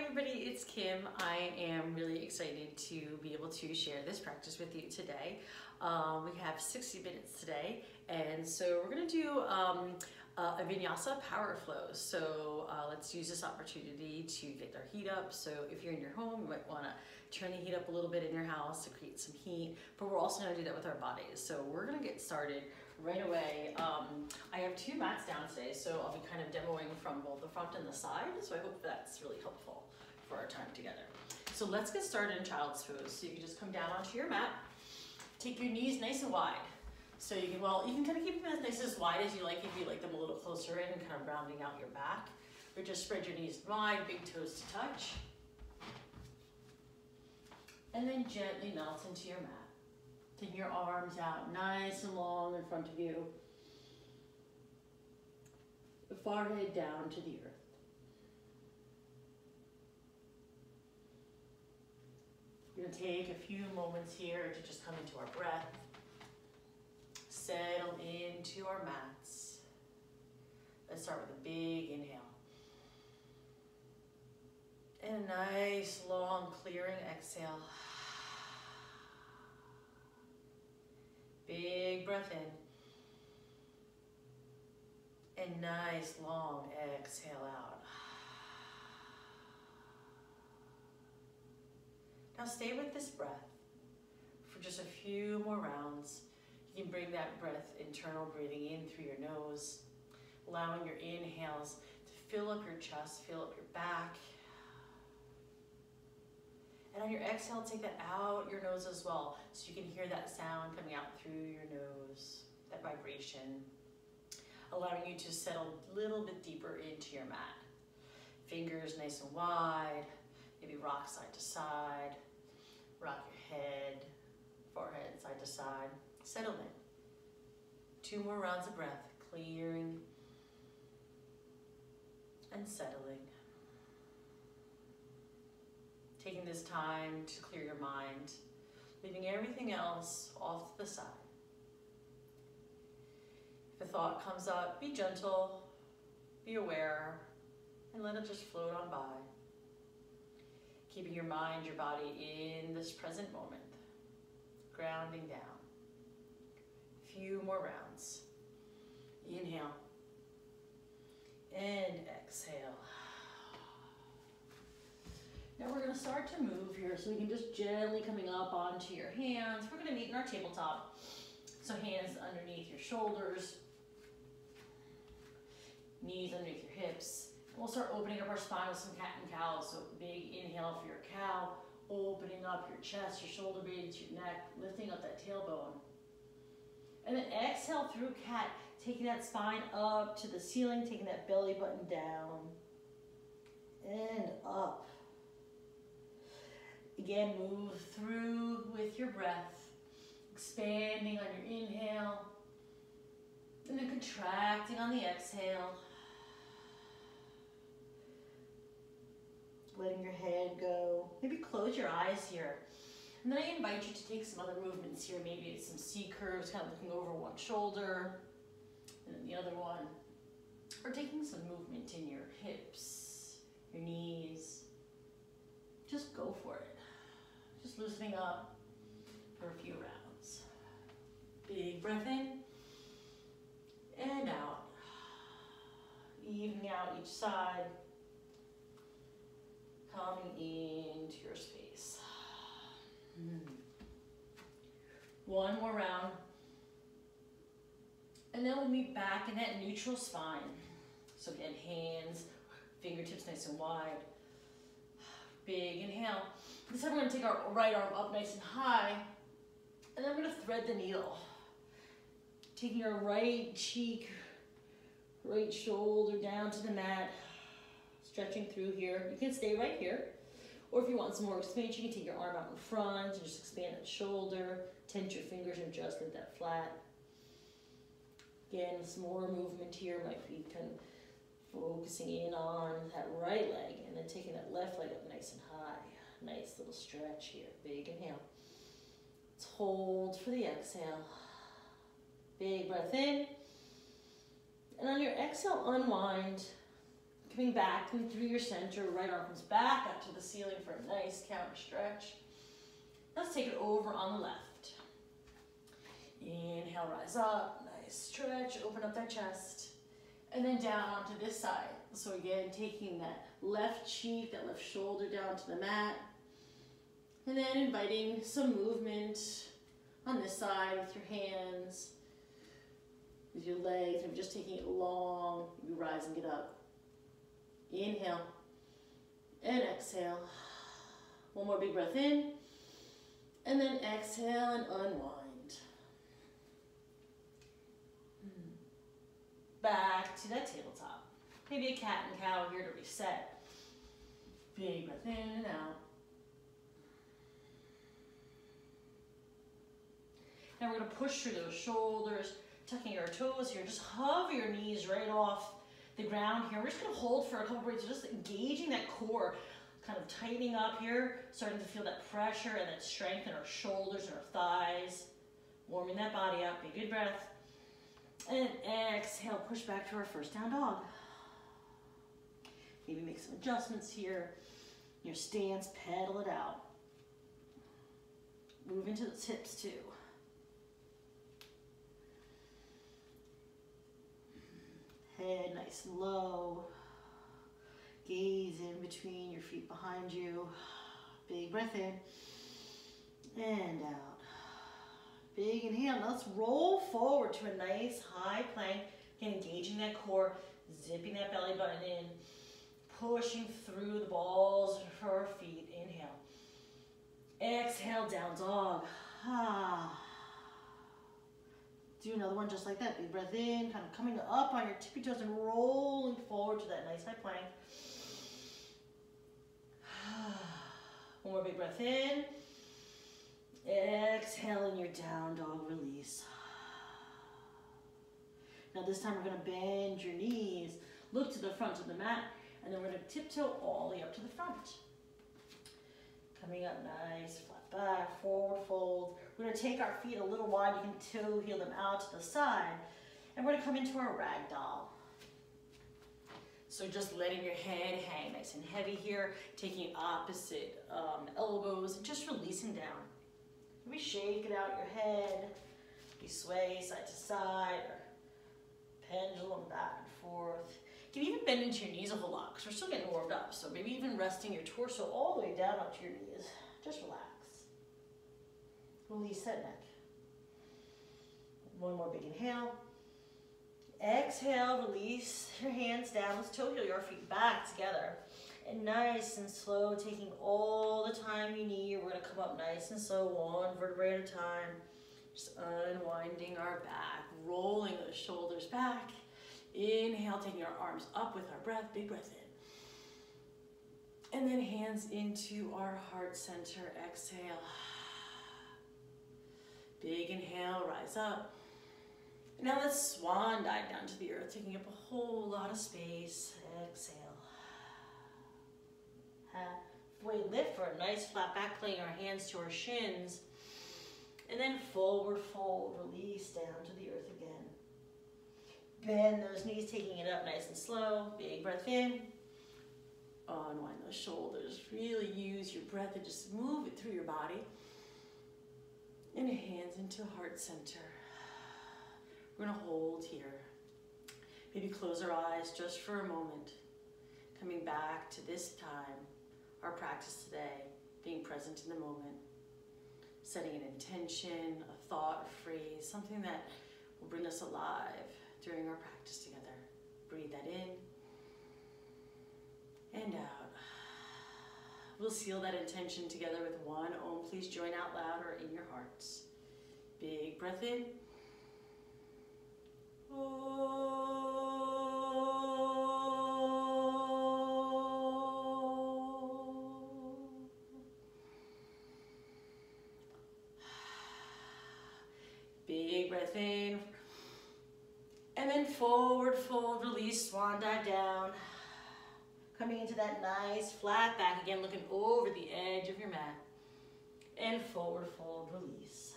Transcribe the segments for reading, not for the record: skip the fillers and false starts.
everybody, it's Kim. I am really excited to be able to share this practice with you today. We have 60 minutes today, and so we're going to do a vinyasa power flow. So let's use this opportunity to get our heat up. So if you're in your home, you might want to turn the heat up a little bit in your house to create some heat, but we're also going to do that with our bodies. So we're going to get started right away. I have two mats down today, so I'll be kind of demoing from both the front and the side, so I hope that's really helpful for our time together. So let's get started in child's pose. So you can just come down onto your mat, take your knees nice and wide. So you can, you can kind of keep them as nice as wide as you like if you like them a little closer in, kind of rounding out your back. Or just spread your knees wide, big toes to touch. And then gently melt into your mat. Take your arms out nice and long in front of you. The forehead down to the earth. We're going to take a few moments here to just come into our breath. Settle into our mats. Let's start with a big inhale. And a nice, long, clearing exhale. Big breath in. And nice, long exhale out. Now stay with this breath for just a few more rounds. You can bring that breath, internal breathing in through your nose, allowing your inhales to fill up your chest, fill up your back. And on your exhale, take that out your nose as well, so you can hear that sound coming out through your nose, that vibration, allowing you to settle a little bit deeper into your mat. Fingers nice and wide, maybe rock side to side, rock your head, forehead side to side. Settle in. 2 more rounds of breath, clearing and settling. Taking this time to clear your mind, leaving everything else off to the side. If a thought comes up, be gentle, be aware, and let it just float on by. Keeping your mind, your body in this present moment, grounding down. Few more rounds. Inhale and exhale. Now we're going to start to move here, so we can just gently coming up onto your hands. We're going to meet in our tabletop. So hands underneath your shoulders, knees underneath your hips. And we'll start opening up our spine with some cat and cow. So big inhale for your cow, opening up your chest, your shoulder blades, your neck, lifting up that tailbone. And then exhale through cat, taking that spine up to the ceiling, taking that belly button down and up. Again, move through with your breath, expanding on your inhale, and then contracting on the exhale. Letting your head go. Maybe close your eyes here. And then I invite you to take some other movements here. Maybe it's some C curves, kind of looking over one shoulder, and then the other one. Or taking some movement in your hips, your knees. Just go for it. Just loosening up for a few rounds. Big breath in and out. Evening out each side. Coming into your space. One more round. And then we'll meet back in that neutral spine. So again, hands, fingertips nice and wide. Big inhale. This time we're going to take our right arm up nice and high. And then we're going to thread the needle. Taking our right cheek, right shoulder down to the mat. Stretching through here. You can stay right here. Or if you want some more expansion, you can take your arm out in front and just expand that shoulder. Tense your fingers and just let that flat. Again, some more movement here. Might be kind of focusing in on that right leg and then taking that left leg up nice and high. Nice little stretch here. Big inhale. Let's hold for the exhale. Big breath in. And on your exhale, unwind. Coming back and through your center, right arm comes back up to the ceiling for a nice counter stretch. Let's take it over on the left. Inhale, rise up, nice stretch, open up that chest. And then down onto this side. So again, taking that left cheek, that left shoulder down to the mat. And then inviting some movement on this side with your hands, with your legs, and just taking it long. You rise and get up. Inhale and exhale. One more big breath in. And then exhale and unwind. Back to that tabletop. Maybe a cat and cow here to reset. Big breath in and out. Now we're going to push through those shoulders, tucking our toes here. Just hover your knees right off the ground here. We're just going to hold for a couple breaths, just engaging that core, kind of tightening up here, starting to feel that pressure and that strength in our shoulders and our thighs. Warming that body up. Big good breath. And exhale, push back to our first down dog. Maybe make some adjustments here. Your stance, pedal it out. Move into the hips too. Head nice and low. Gaze in between your feet behind you. Big breath in and out. Big inhale. Now let's roll forward to a nice high plank. Again, engaging that core, zipping that belly button in, pushing through the balls of our feet. Inhale. Exhale, down dog. Do another one just like that. Big breath in, kind of coming up on your tippy toes and rolling forward to that nice high plank. One more big breath in. Exhale in your down dog release. Now this time we're going to bend your knees, look to the front of the mat, and then we're going to tiptoe all the way up to the front. Coming up nice, flat back, forward fold. We're going to take our feet a little wide. You can toe heel them out to the side. And we're going to come into our ragdoll. So just letting your head hang nice and heavy here, taking opposite elbows, and just releasing down. Maybe shake it out your head. You sway side to side, or pendulum back and forth. You can even bend into your knees a whole lot because we're still getting warmed up. So maybe even resting your torso all the way down onto your knees. Just relax. Release that neck. One more big inhale. Exhale, release your hands down. Let's toe heel your feet back together. And nice and slow, taking all the time you need. We're going to come up nice and slow, one vertebrae at a time. Just unwinding our back, rolling those shoulders back. Inhale, taking our arms up with our breath, big breath in. And then hands into our heart center, exhale. Big inhale, rise up. Now let's swan dive down to the earth, taking up a whole lot of space. Exhale. Halfway lift for a nice flat back, playing our hands to our shins. And then forward fold, release down to the earth again. Bend those knees, taking it up nice and slow. Big breath in. Unwind those shoulders. Really use your breath to just move it through your body. And hands into heart center. We're going to hold here. Maybe close our eyes just for a moment. Coming back to this time, our practice today, being present in the moment. Setting an intention, a thought, a phrase, something that will bring us alive during our practice together. Breathe that in and out. We'll seal that intention together with one Om. Please join out loud or in your hearts. Big breath in. Big breath in. And then forward fold, release, swan dive down. Coming into that nice flat back again, looking over the edge of your mat. And forward fold, release.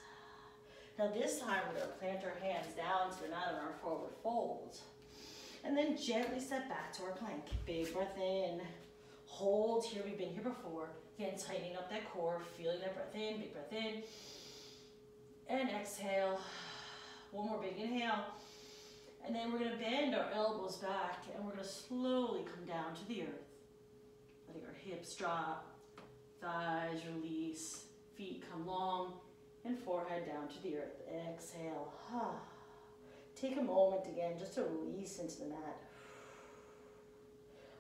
Now this time we're going to plant our hands down to the mat on our forward folds. And then gently step back to our plank. Big breath in. Hold here. We've been here before. Again, tightening up that core, feeling that breath in. Big breath in. And exhale. One more big inhale. And then we're going to bend our elbows back, and we're going to slowly come down to the earth. Letting our hips drop, thighs release, feet come long, and forehead down to the earth. Exhale. Take a moment again just to release into the mat.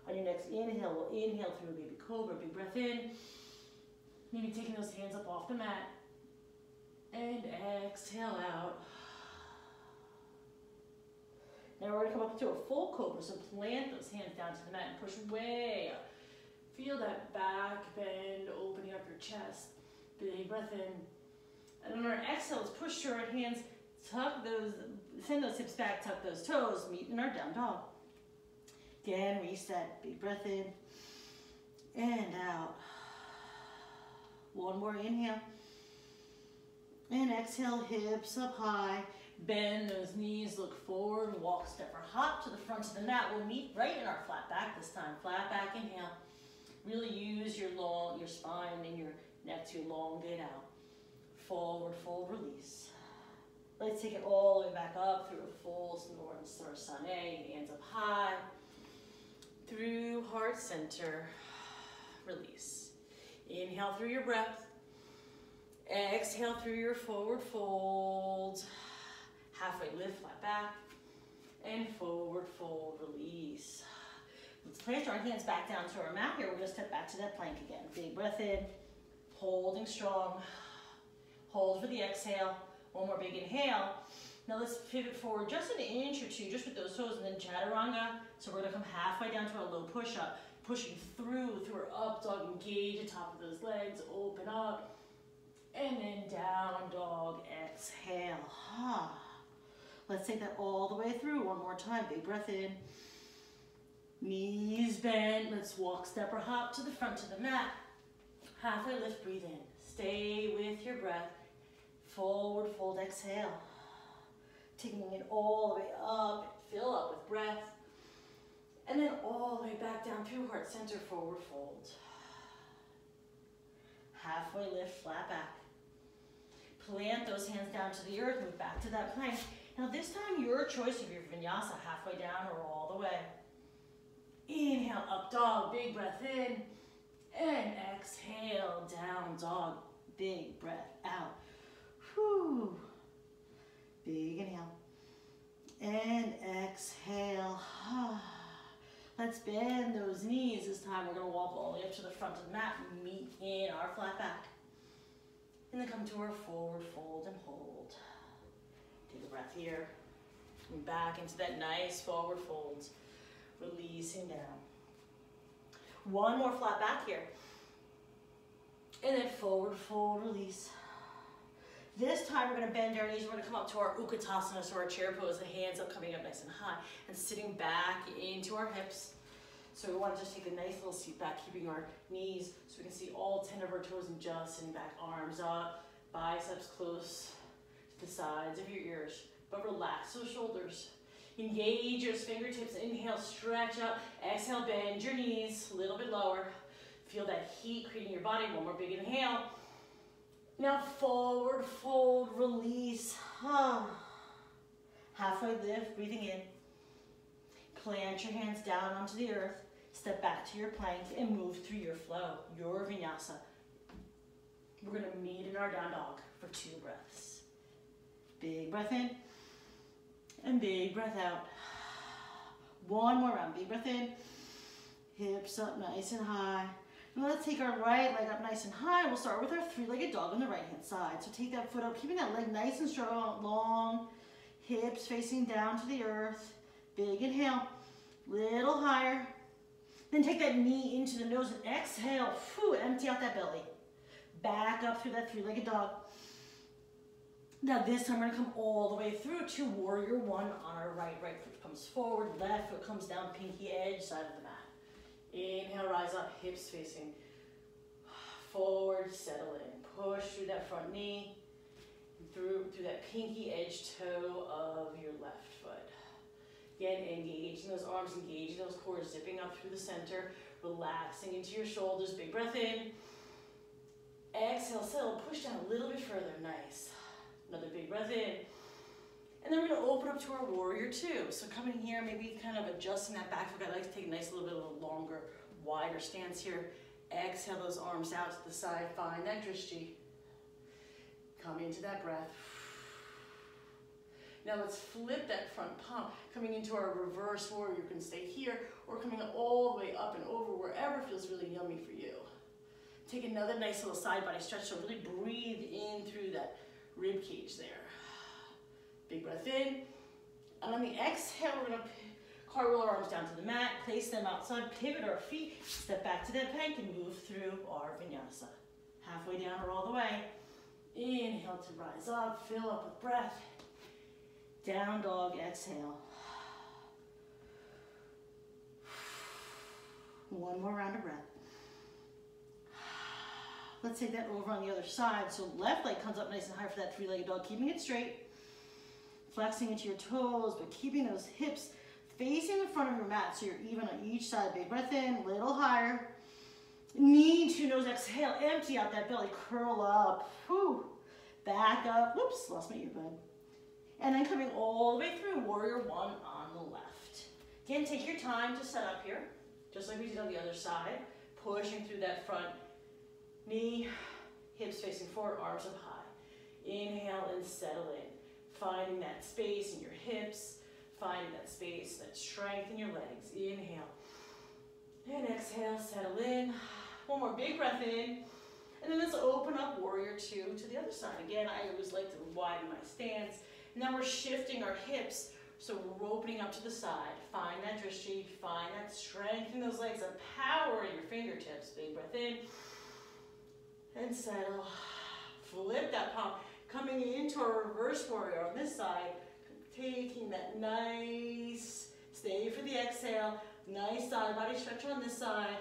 On your next inhale, we'll inhale through a baby cobra. Big breath in. Maybe taking those hands up off the mat. And exhale out. Now we're going to come up to a full cobra. So plant those hands down to the mat and push way up. Feel that back bend, opening up your chest. Big breath in. And on our exhale, let's push through our hands. Tuck those, send those hips back, tuck those toes, meet in our down dog. Again, reset, big breath in and out. One more inhale. And exhale, hips up high. Bend those knees, look forward, walk, step or hop to the front of the mat. We'll meet right in our flat back this time. Flat back, inhale. Really use your spine and your neck to elongate out. Forward, fold, release. Let's take it all the way back up through a full Northern Star Sunny. Hands up high. Through heart center. Release. Inhale through your breath. Exhale through your forward fold. Halfway lift, flat back. And forward fold, release. Let's plant our hands back down to our mat here. We're going to step back to that plank again. Big breath in. Holding strong. Hold for the exhale. One more big inhale. Now let's pivot forward just an inch or two, just with those toes, and then chaturanga. So we're going to come halfway down to our low push-up, pushing through our up dog. Engage the top of those legs, open up, and then down dog. Exhale. Let's take that all the way through. One more time. Big breath in. Knees bent. Let's walk, step or hop to the front of the mat. Halfway lift, breathe in. Stay with your breath. Forward fold, exhale. Taking it all the way up, fill up with breath. And then all the way back down through heart center, forward fold. Halfway lift, flat back. Plant those hands down to the earth, move back to that plank. Now this time, your choice of your vinyasa, halfway down or all the way. Inhale, up dog, big breath in. And exhale, down dog, big breath out. Whew. Big inhale. And exhale. Let's bend those knees. This time we're going to walk all the way up to the front of the mat and meet in our flat back. And then come to our forward fold and hold. Take a breath here. And back into that nice forward fold. Releasing down. One more flat back here. And then forward fold, release. This time we're going to bend our knees. We're going to come up to our Utkatasana, so our chair pose, the hands up, coming up nice and high, and sitting back into our hips. So we want to just take a nice little seat back, keeping our knees so we can see all 10 of our toes, and just sitting back, arms up, biceps close to the sides of your ears. But relax those shoulders. Engage those fingertips. Inhale, stretch up. Exhale, bend your knees a little bit lower. Feel that heat creating your body. One more big inhale. Now forward fold, release. Halfway lift, breathing in. Plant your hands down onto the earth. Step back to your plank and move through your flow, your vinyasa. We're going to meet in our down dog for 2 breaths. Big breath in and big breath out. One more round. Big breath in. Hips up nice and high. Now let's take our right leg up nice and high. We'll start with our 3-legged dog on the right hand side. So take that foot up, keeping that leg nice and strong, long, hips facing down to the earth. Big inhale, little higher. Then take that knee into the nose and exhale. Whew, empty out that belly. Back up through that 3-legged dog. Now this time we're gonna come all the way through to warrior 1 on our right. Right foot comes forward, left foot comes down, pinky edge, side of the mat. Inhale, rise up, hips facing forward, settle in. Push through that front knee, through that pinky edge toe of your left foot. Again, engaging those arms, engaging those core, zipping up through the center, relaxing into your shoulders. Big breath in. Exhale, settle, push down a little bit further. Nice. Another big breath in. And then we're going to open up to our warrior two. So coming here, maybe kind of adjusting that back foot. I like to take a nice little bit of a longer, wider stance here. Exhale those arms out to the side. Find that drishti. Come into that breath. Now let's flip that front palm. Coming into our reverse warrior. You can stay here or coming all the way up and over wherever feels really yummy for you. Take another nice little side body stretch. So really breathe in through that rib cage there. Big breath in. And on the exhale, we're going to cartwheel our arms down to the mat, place them outside, pivot our feet, step back to that plank, and move through our vinyasa. Halfway down or all the way. Inhale to rise up, fill up with breath. Down dog, exhale. One more round of breath. Let's take that over on the other side. So left leg comes up nice and high for that three-legged dog, keeping it straight. Flexing into your toes, but keeping those hips facing the front of your mat so you're even on each side. Big breath in, a little higher. Knee to nose, exhale, empty out that belly, curl up. Whew. Back up, whoops, lost my earbud. And then coming all the way through, warrior one on the left. Again, take your time to set up here, just like we did on the other side. Pushing through that front knee, hips facing forward, arms up high. Inhale and settle in. Finding that space in your hips, finding that space, that strength in your legs. Inhale. And exhale, settle in. One more big breath in. And then let's open up warrior two to the other side. Again, I always like to widen my stance. Now we're shifting our hips, so we're opening up to the side. Find that drishti, find that strength in those legs, and power in your fingertips. Big breath in. And settle. Flip that palm. Coming into our reverse warrior on this side, taking that nice, stay for the exhale, nice side body stretch on this side,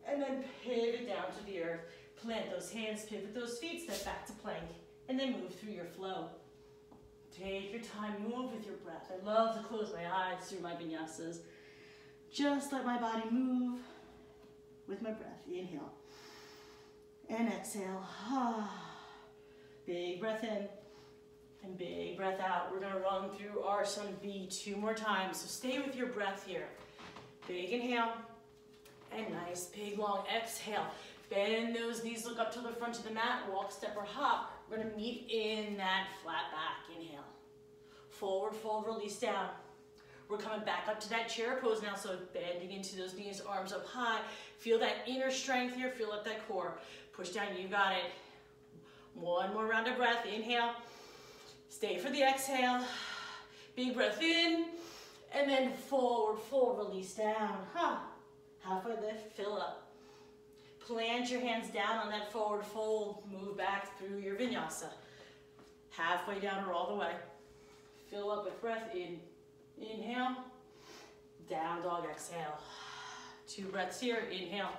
and then pivot down to the earth. Plant those hands, pivot those feet, step back to plank, and then move through your flow. Take your time, move with your breath. I love to close my eyes through my vinyasas. Just let my body move with my breath. Inhale and exhale. Big breath in and big breath out. We're going to run through our Sun B two more times. So stay with your breath here. Big inhale and nice big long exhale. Bend those knees, look up to the front of the mat, walk, step, or hop. We're going to meet in that flat back. Inhale. Forward fold, release down. We're coming back up to that chair pose now, so bending into those knees, arms up high. Feel that inner strength here, feel up that core. Push down, you got it. One more round of breath, inhale. Stay for the exhale. Big breath in, and then forward fold, release down. Halfway lift, fill up. Plant your hands down on that forward fold, move back through your vinyasa. Halfway down or all the way. Fill up with breath in. Inhale, down dog, exhale. 2 breaths here, inhale,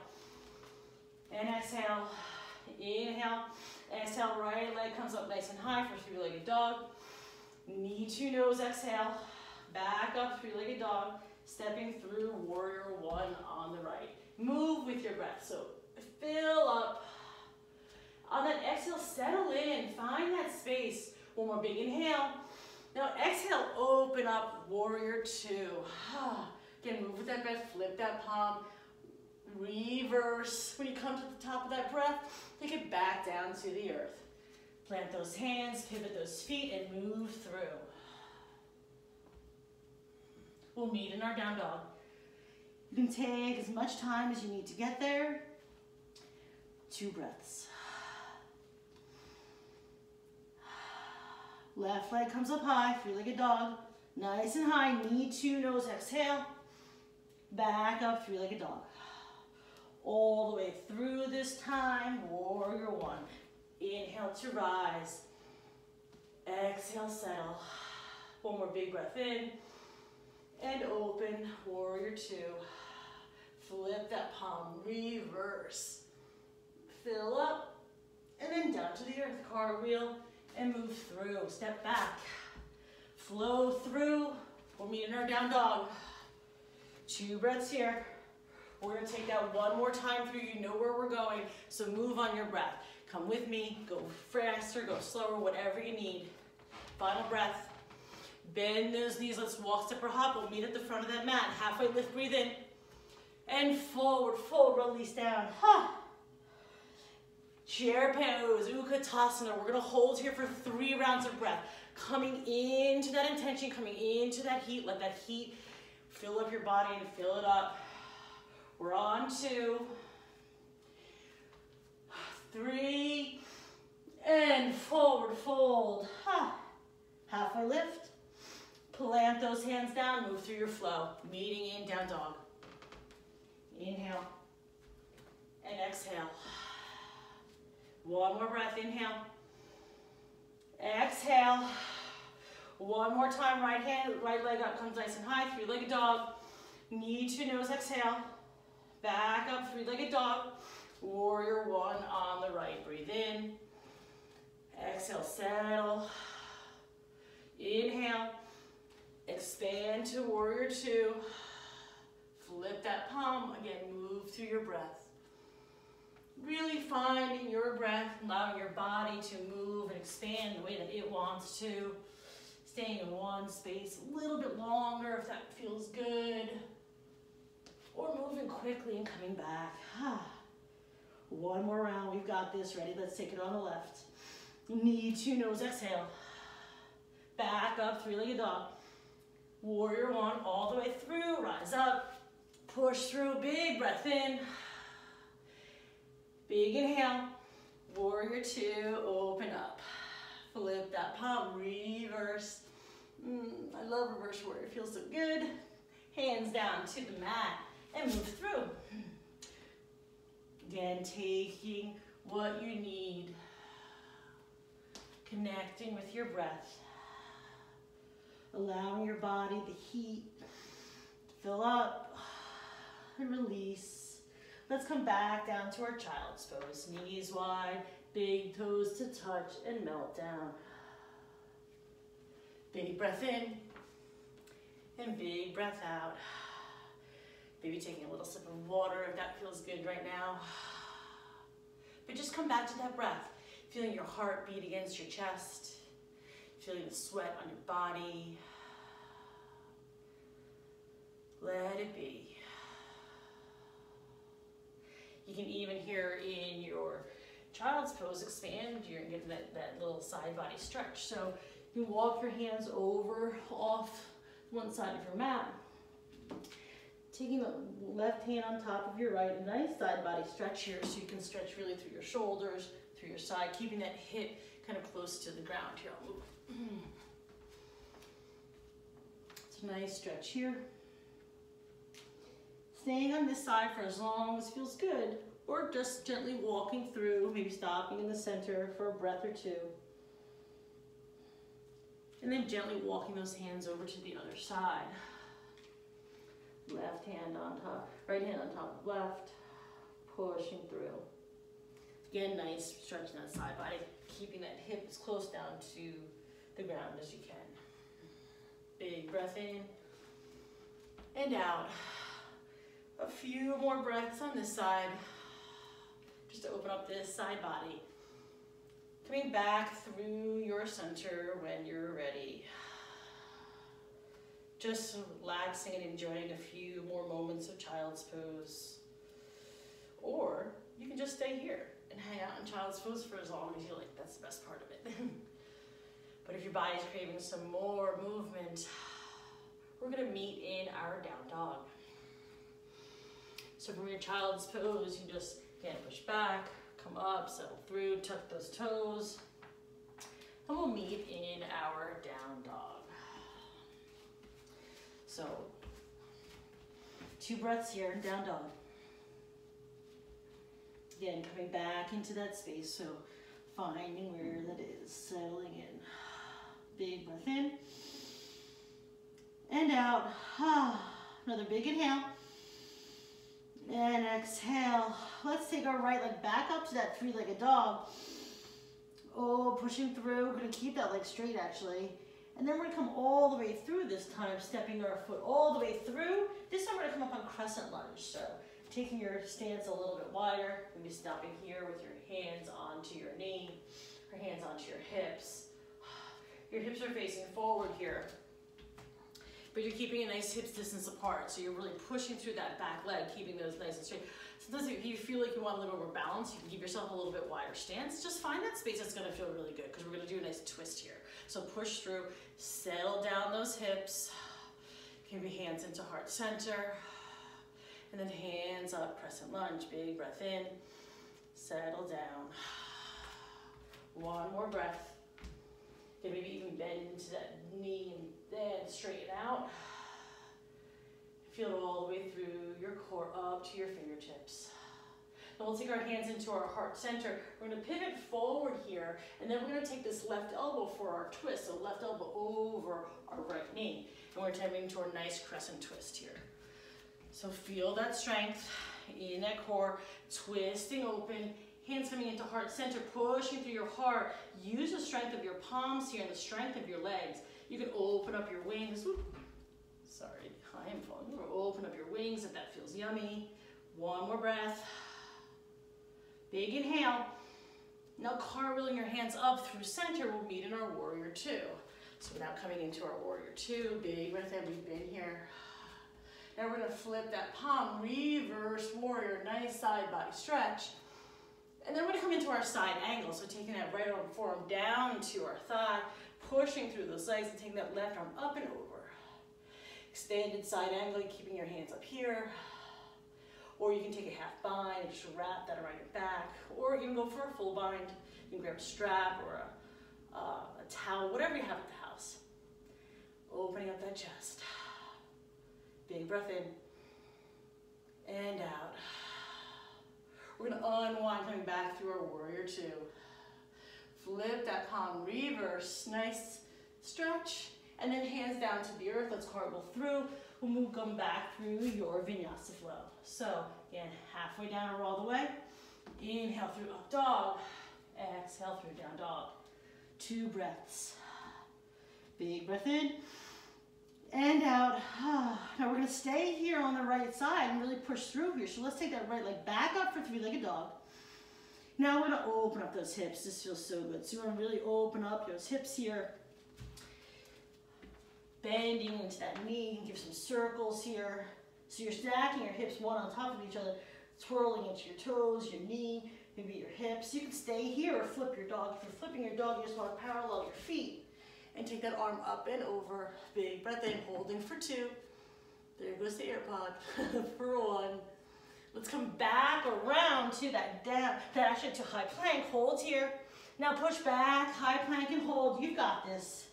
and exhale. Inhale, exhale, right leg comes up nice and high for three-legged dog. Knee to nose, exhale. Back up, three-legged dog. Stepping through warrior one on the right. Move with your breath, so fill up. On that exhale, settle in, find that space. One more big inhale. Now exhale, open up, warrior two. Again, move with that breath, flip that palm, reverse. When you come to the top of that breath, take it back down to the earth. Plant those hands, pivot those feet, and move through. We'll meet in our down dog. You can take as much time as you need to get there. 2 breaths. Left leg comes up high, three-legged dog. Nice and high, knee to nose, exhale. Back up, three-legged dog. All the way through this time, warrior one. Inhale to rise. Exhale, settle. One more big breath in. And open, warrior two. Flip that palm, reverse. Fill up, and then down to the earth, cartwheel, and move through. Step back, flow through, We're meeting our down dog. 2 breaths here. We're gonna take that one more time through. You know where we're going, so move on your breath. Come with me, go faster, go slower, whatever you need. Final breath. Bend those knees, let's walk, step, or hop. We'll meet at the front of that mat. Halfway lift, breathe in. And forward, fold, release down. Chair pose, Utkatasana. We're gonna hold here for 3 rounds of breath. Coming into that intention, coming into that heat. Let that heat fill up your body and fill it up. We're on 2, 3, and forward fold. Halfway lift. Plant those hands down, move through your flow. Meeting in down dog. Inhale and exhale. One more breath, inhale. Exhale. One more time, right leg up, comes nice and high, 3-legged dog. Knee to nose, exhale. Back up, 3-legged dog. Warrior 1 on the right, breathe in. Exhale, settle. Inhale, expand to warrior 2. Flip that palm, again, move through your breath. Really finding your breath, allowing your body to move and expand the way that it wants to. Staying in one space a little bit longer if that feels good. Or moving quickly and coming back. One more round, we've got this, ready? Let's take it on the left. Knee to nose, exhale. Back up, 3-legged dog. Warrior 1 all the way through, rise up. Push through, big breath in. Big inhale. Warrior 2, open up. Flip that palm, reverse. I love reverse warrior, it feels so good. Hands down to the mat and move through. Again, taking what you need. Connecting with your breath. Allowing your body, the heat, to fill up and release. Let's come back down to our child's pose. Knees wide, big toes to touch and melt down. Big breath in and big breath out. Maybe taking a little sip of water if that feels good right now. But just come back to that breath. Feeling your heart beat against your chest. Feeling the sweat on your body. Let it be. You can even here in your child's pose expand. You're getting that little side body stretch. So you walk your hands over, off one side of your mat. Taking the left hand on top of your right, a nice side body stretch here so you can stretch really through your shoulders, through your side, keeping that hip kind of close to the ground here. I'll move. It's a nice stretch here. Staying on this side for as long as feels good, or just gently walking through, maybe stopping in the center for a breath or 2. And then gently walking those hands over to the other side. Left hand on top, right hand on top of left, pushing through. Again, nice stretching that side body, keeping that hip as close down to the ground as you can. Big breath in and out. A few more breaths on this side, just to open up this side body. Coming back through your center when you're ready. Just relaxing and enjoying a few more moments of child's pose. Or you can just stay here and hang out in child's pose for as long as you like. That's the best part of it. But if your body's craving some more movement, we're gonna meet in our down dog. So from your child's pose, you just, again, push back, come up, settle through, tuck those toes, and we'll meet in our down dog. So, 2 breaths here, down dog. Again, coming back into that space, so finding where that is, settling in. Big breath in, and out. Another big inhale. And exhale. Let's take our right leg back up to that 3-legged dog. Oh, pushing through. We're going to keep that leg straight, actually. And then we're gonna come all the way through this time, stepping our foot all the way through. This time we're gonna come up on crescent lunge. So taking your stance a little bit wider, maybe stopping here with your hands onto your knee, or hands onto your hips. Your hips are facing forward here, but you're keeping a nice hips distance apart. So you're really pushing through that back leg, keeping those nice and straight. Sometimes if you feel like you want a little more balance, you can give yourself a little bit wider stance. Just find that space that's gonna feel really good, because we're gonna do a nice twist here. So push through, settle down those hips. Give your hands into heart center. And then hands up, crescent lunge, big breath in, settle down. One more breath. Okay, maybe even bend into that knee and then straighten out. Feel it all the way through your core up to your fingertips. Then we'll take our hands into our heart center. We're gonna pivot forward here, and then we're gonna take this left elbow for our twist. So left elbow over our right knee. And we're turning to a nice crescent twist here. So feel that strength in that core, twisting open, hands coming into heart center, pushing through your heart. Use the strength of your palms here and the strength of your legs. You can open up your wings. Ooh. Sorry, I am falling. Open up your wings if that feels yummy. One more breath. Big inhale. Now cartwheeling your hands up through center, we'll meet in our warrior two. So now coming into our warrior two, big breath in, we've been here. Now we're gonna flip that palm, reverse warrior, nice side body stretch. And then we're gonna come into our side angle. So taking that right arm forearm down to our thigh, pushing through those legs and taking that left arm up and over. Extended side angle, keeping your hands up here. Or you can take a half bind and just wrap that around your back. Or you can go for a full bind. You can grab a strap or a towel, whatever you have at the house. Opening up that chest. Big breath in and out. We're gonna unwind, coming back through our warrior two. Flip that palm, reverse, nice stretch. And then hands down to the earth, let's cartwheel through. We'll come back through your vinyasa flow. So again, halfway down or all the way. Inhale through up dog. Exhale through down dog. 2 breaths. Big breath in and out. Now we're gonna stay here on the right side and really push through here. So let's take that right leg back up for 3-legged dog. Now we're gonna open up those hips. This feels so good. So we're gonna really open up those hips here. Bending into that knee, give some circles here. So you're stacking your hips one on top of each other, twirling into your toes, your knee, maybe your hips. You can stay here or flip your dog. If you're flipping your dog, you just want to parallel your feet and take that arm up and over. Big breath in, holding for 2. There goes the AirPod for 1. Let's come back around to that down, actually to high plank. Hold here. Now push back, high plank and hold. You got this.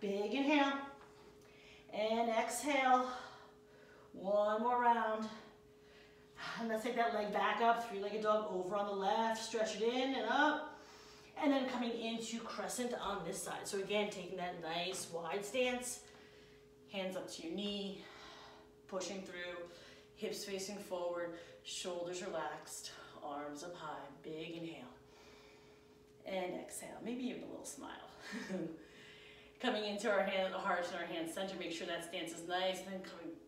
Big inhale. And exhale. 1 more round. And let's take that leg back up, 3-legged dog over on the left, stretch it in and up. And then coming into crescent on this side. So again, taking that nice wide stance, hands up to your knee, pushing through, hips facing forward, shoulders relaxed, arms up high, big inhale. And exhale, maybe even a little smile. Coming into our heart and our hand center, make sure that stance is nice, and then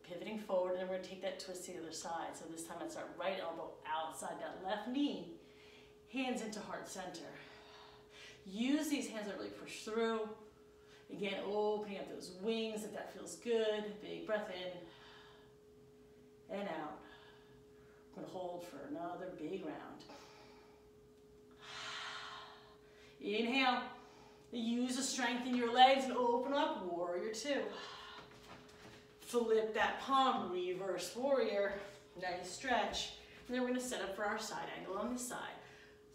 pivoting forward, and then we're gonna take that twist to the other side. So this time it's our right elbow outside that left knee, hands into heart center. Use these hands to really push through. Again, opening up those wings if that feels good. Big breath in and out. We're gonna hold for another big round. Inhale. Use the strength in your legs and open up, warrior two. Flip that palm, reverse warrior. Nice stretch. And then we're gonna set up for our side angle on this side.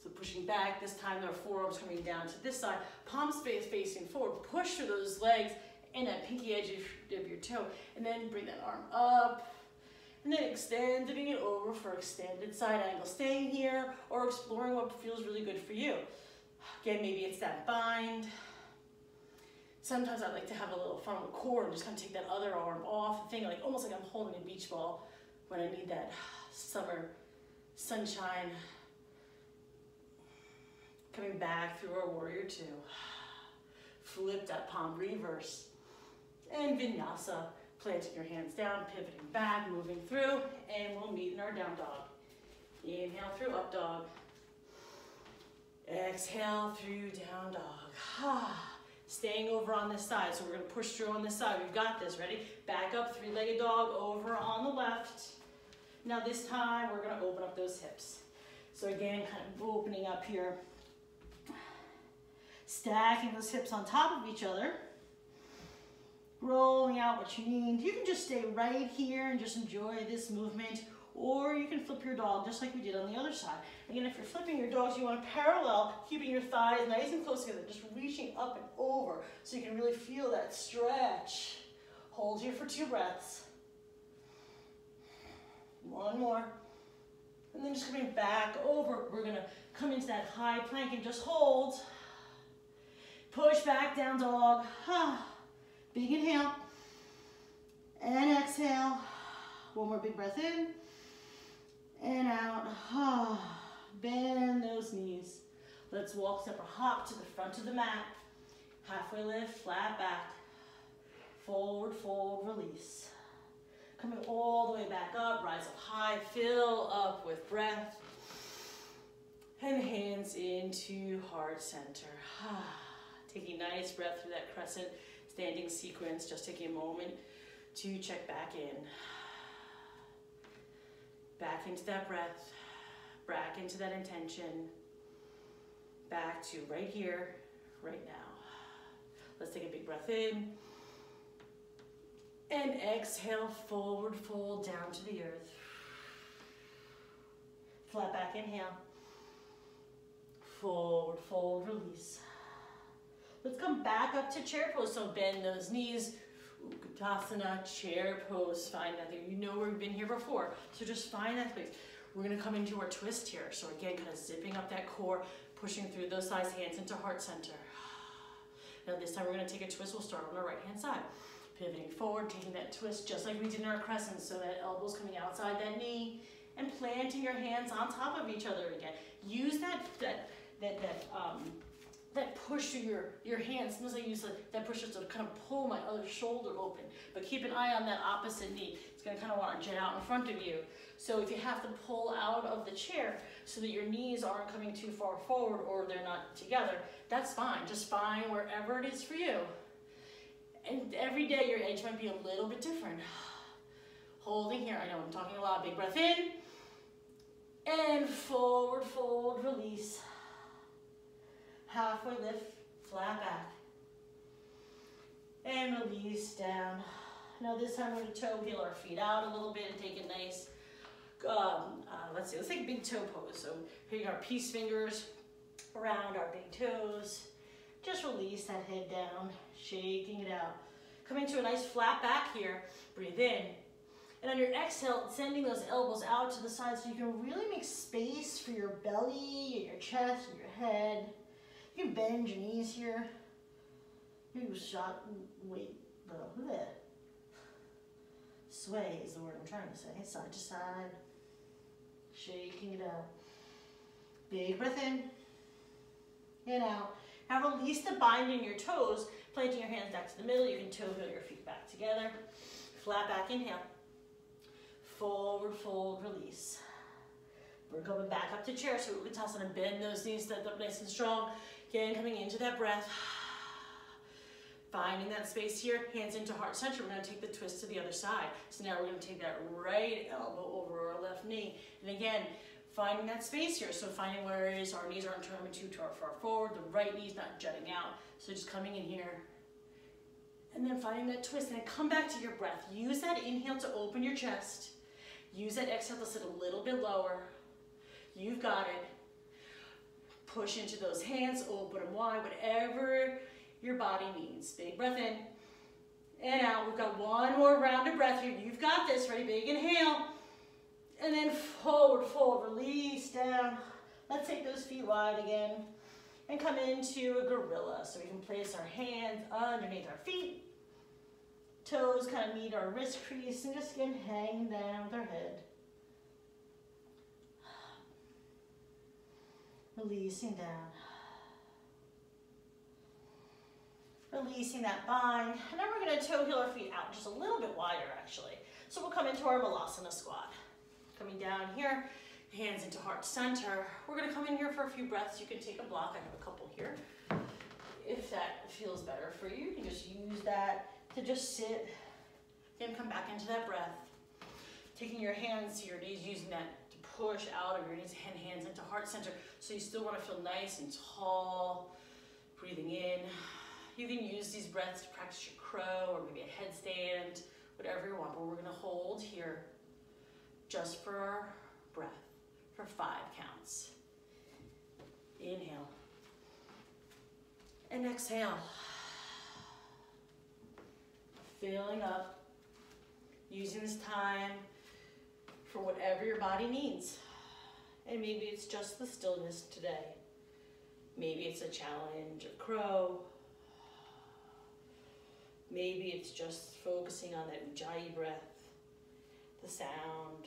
So pushing back, this time our forearms coming down to this side. Palm space facing forward. Push through those legs and that pinky edge of your toe. And then bring that arm up. And then extending it over for extended side angle. Staying here or exploring what feels really good for you. Again, maybe it's that bind. Sometimes I like to have a little fun with core and just kind of take that other arm off. Thing like almost like I'm holding a beach ball when I need that summer sunshine. Coming back through our warrior two. Flip that palm, reverse. And vinyasa, planting your hands down, pivoting back, moving through, and we'll meet in our down dog. Inhale through up dog. Exhale through down dog. Staying over on this side, so we're gonna push through on this side. We've got this, ready? Back up, three-legged dog, over on the left. Now this time, we're gonna open up those hips. So again, kind of opening up here. Stacking those hips on top of each other. Rolling out what you need. You can just stay right here and just enjoy this movement, or you can flip your dog just like we did on the other side. Again, if you're flipping your dogs, you want to parallel, keeping your thighs nice and close together, just reaching up and over so you can really feel that stretch. Hold here for 2 breaths. One more. And then just coming back over. We're going to come into that high plank and just hold. Push back, down dog. Big inhale. And exhale. One more big breath in. And out. Bend those knees. Let's walk separate hop to the front of the mat. Halfway lift, flat back. Forward, fold, release. Coming all the way back up, rise up high, fill up with breath. And hands into heart center. Taking a nice breath through that crescent standing sequence. Just taking a moment to check back in. Back into that breath. Back into that intention. Back to right here, right now. Let's take a big breath in. And exhale, forward fold down to the earth. Flat back, inhale. Forward fold, release. Let's come back up to chair pose. So bend those knees. Utkatasana, chair pose. Find that thing. You know we've been here before. So just find that place. We're going to come into our twist here. So again, kind of zipping up that core, pushing through those thighs, hands into heart center. Now this time we're going to take a twist. We'll start on the right hand side. Pivoting forward, taking that twist just like we did in our crescent. So that elbow's coming outside that knee and planting your hands on top of each other again. Use that push through your hands. Sometimes I use that push to kind of pull my other shoulder open. But keep an eye on that opposite knee. It's going to kind of want to jet out in front of you. So if you have to pull out of the chair so that your knees aren't coming too far forward or they're not together, that's fine. Just find wherever it is for you. And every day your edge might be a little bit different. Holding here. I know I'm talking a lot. Big breath in. And forward fold, release. Halfway lift, flat back. And release down. Now this time we're going to toe heel our feet out a little bit and take a nice, let's take a big toe pose. So putting our peace fingers around our big toes. Just release that head down, shaking it out. Coming to a nice flat back here, breathe in. And on your exhale, sending those elbows out to the side so you can really make space for your belly, and your chest, and your head. You can bend your knees here. You sway is the word I'm trying to say. Side to side. Shaking it out. Big breath in. And out. Now release the bind in your toes, planting your hands back to the middle. You can toe heel your feet back together. Flat back, inhale. Forward fold, release. We're going back up to chair, so Utkatasana, bend those knees, stand up nice and strong. Again, coming into that breath. Finding that space here, hands into heart center. We're going to take the twist to the other side. So now we're going to take that right elbow over our left knee. And again, finding that space here. So finding where it is, our knees aren't turning too far forward. The right knee's not jutting out. So just coming in here. And then finding that twist. And then come back to your breath. Use that inhale to open your chest. Use that exhale to sit a little bit lower. You've got it. Push into those hands, open them wide, whatever your body needs. Big breath in and out. We've got one more round of breath here. You've got this. Ready? Big inhale. And then forward fold, release down. Let's take those feet wide again and come into a gorilla. So we can place our hands underneath our feet. Toes kind of meet our wrist crease and just again hang down with our head. Releasing down. Releasing that bind. And now we're gonna toe heel our feet out just a little bit wider actually. So we'll come into our Malasana squat. Coming down here, hands into heart center. We're gonna come in here for a few breaths. You can take a block, I have a couple here. If that feels better for you, you can just use that to just sit and come back into that breath. Taking your hands to your knees, using that to push out of your knees and hands into heart center. So you still wanna feel nice and tall. Breathing in. You can use these breaths to practice your crow or maybe a headstand, whatever you want, but we're gonna hold here just for our breath for 5 counts. Inhale. And exhale. Filling up. Using this time for whatever your body needs. And maybe it's just the stillness today. Maybe it's a challenge of crow. Maybe it's just focusing on that ujjayi breath, the sound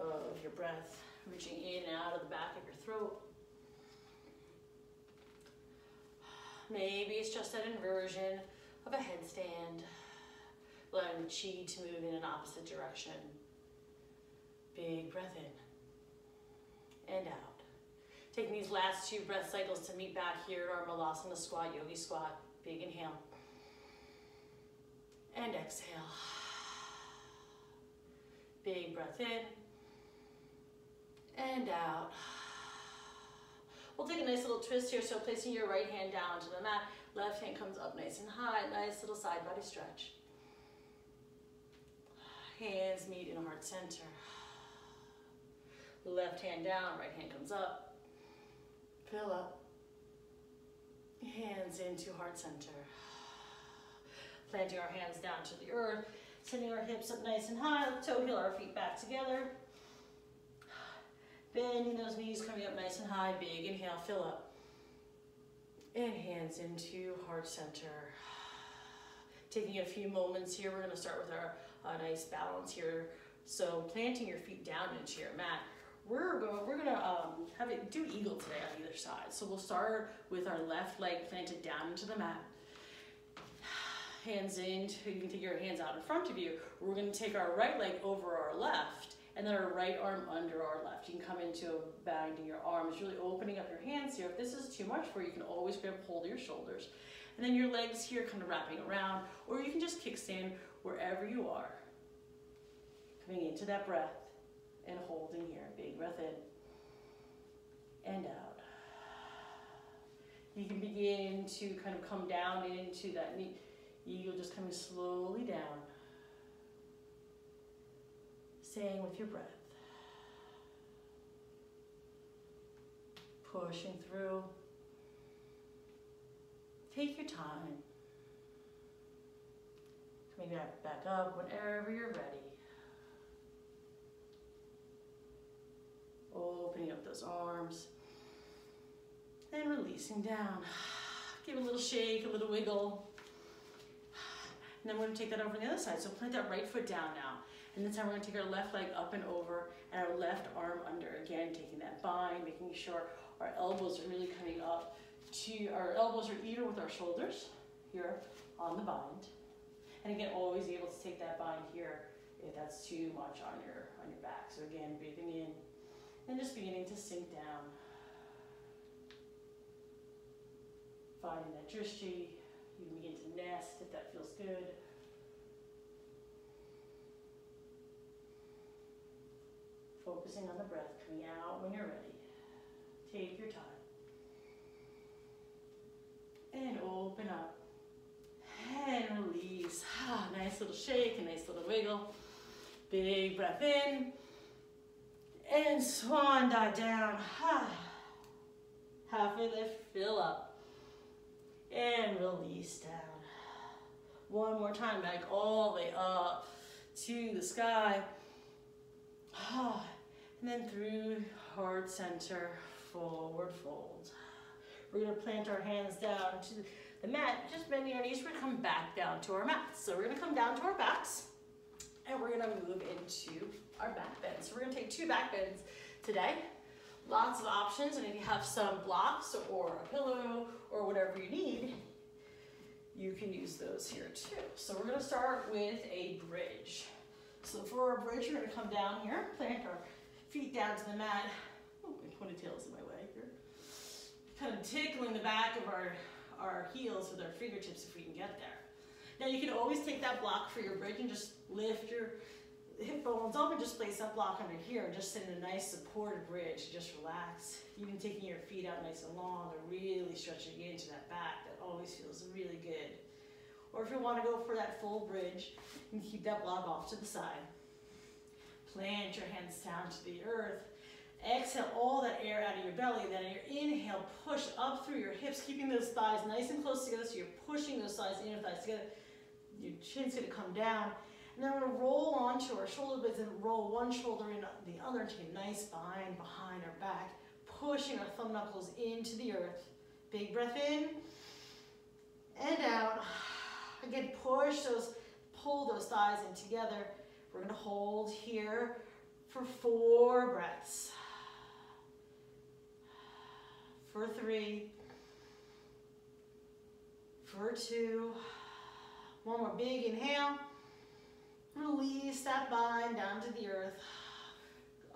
of your breath reaching in and out of the back of your throat. Maybe it's just that inversion of a headstand, allowing the chi to move in an opposite direction. Big breath in and out. Taking these last 2 breath cycles to meet back here, our Malasana squat, yogi squat. Big inhale. And exhale. Big breath in. And out. We'll take a nice little twist here, so placing your right hand down to the mat. Left hand comes up nice and high. Nice little side body stretch. Hands meet in heart center. Left hand down, right hand comes up. Fill up. Hands into heart center. Planting our hands down to the earth, sending our hips up nice and high, toe heel our feet back together. Bending those knees, coming up nice and high, big inhale, fill up. And hands into heart center. Taking a few moments here, we're gonna start with our nice balance here. So planting your feet down into your mat. We're gonna have it do eagle today on either side. So we'll start with our left leg planted down into the mat. Hands in, you can take your hands out in front of you. We're gonna take our right leg over our left and then our right arm under our left. You can come into a bind in your arms, really opening up your hands here. If this is too much for you, you can always grab hold of your shoulders. And then your legs here kind of wrapping around, or you can just kickstand wherever you are. Coming into that breath and holding here. Big breath in and out. You can begin to kind of come down into that knee. Eagle, just coming slowly down. Staying with your breath. Pushing through. Take your time. Coming back up whenever you're ready. Opening up those arms. And releasing down. Give it a little shake, a little wiggle. And then we're gonna take that over on the other side. So plant that right foot down now. And this time we're gonna take our left leg up and over and our left arm under. Again, taking that bind, making sure our elbows are really coming up to, our elbows are even with our shoulders here on the bind. And again, always able to take that bind here if that's too much on your back. So again, breathing in and just beginning to sink down. Finding that drishti. You can begin to nest if that feels good. Focusing on the breath, coming out when you're ready. Take your time. And open up. And release. Nice little shake, a nice little wiggle. Big breath in. And swan dive down. Halfway lift, fill up. And release down. One more time, back all the way up to the sky. And then through heart center, forward fold. We're gonna plant our hands down to the mat, just bending our knees. We're gonna come back down to our mats. So we're gonna come down to our backs and we're gonna move into our back bends. So we're gonna take 2 back bends today. Lots of options, and if you have some blocks or a pillow or whatever you need, you can use those here too. So we're gonna start with a bridge. So for our bridge, we're gonna come down here, plant our feet down to the mat. Oh, my ponytail's in my way here. Kind of tickling the back of our heels with our fingertips if we can get there. Now you can always take that block for your bridge and just lift your hip bones up and just place that block under here and just sit in a nice supported bridge. Just relax. Even taking your feet out nice and long and really stretching into that back. That always feels really good. Or if you want to go for that full bridge, you can keep that block off to the side. Plant your hands down to the earth. Exhale all that air out of your belly. Then on your inhale, push up through your hips, keeping those thighs nice and close together so you're pushing those thighs and your thighs together. Your chin's going to come down. And then we're going to roll onto our shoulder blades and roll one shoulder in the other and take a nice bind behind our back, pushing our thumb knuckles into the earth. Big breath in and out. Again, pull those thighs in together. We're going to hold here for 4 breaths. For 3. For 2. One more big inhale. Release that bind down to the earth.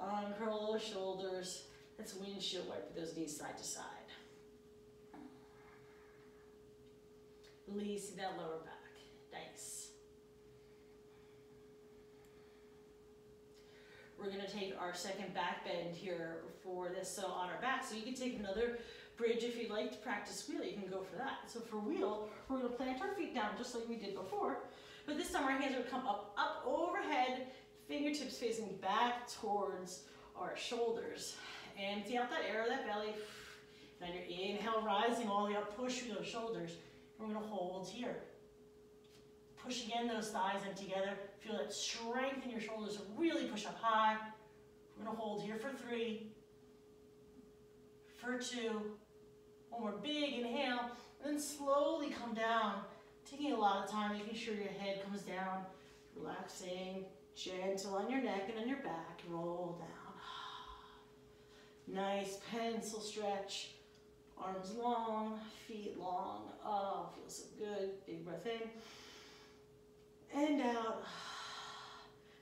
Uncurl those shoulders. Let's windshield wipe those knees side to side. Releasing that lower back. Nice. We're going to take our second back bend here for this. So on our back, so you can take another bridge if you'd like to practice wheel. You can go for that. So for wheel, we're going to plant our feet down just like we did before. But this time our hands are going to come up overhead, fingertips facing back towards our shoulders. Empty out that air of that belly. Then your inhale, rising all the way up, push through those shoulders. We're going to hold here. Push again those thighs in together. Feel that strength in your shoulders. So really push up high. We're going to hold here for 3. For 2. One more big inhale. And then slowly come down. Taking a lot of time, making sure your head comes down. Relaxing. Gentle on your neck and on your back. Roll down. Nice pencil stretch. Arms long, feet long. Oh, feels so good. Big breath in. And out.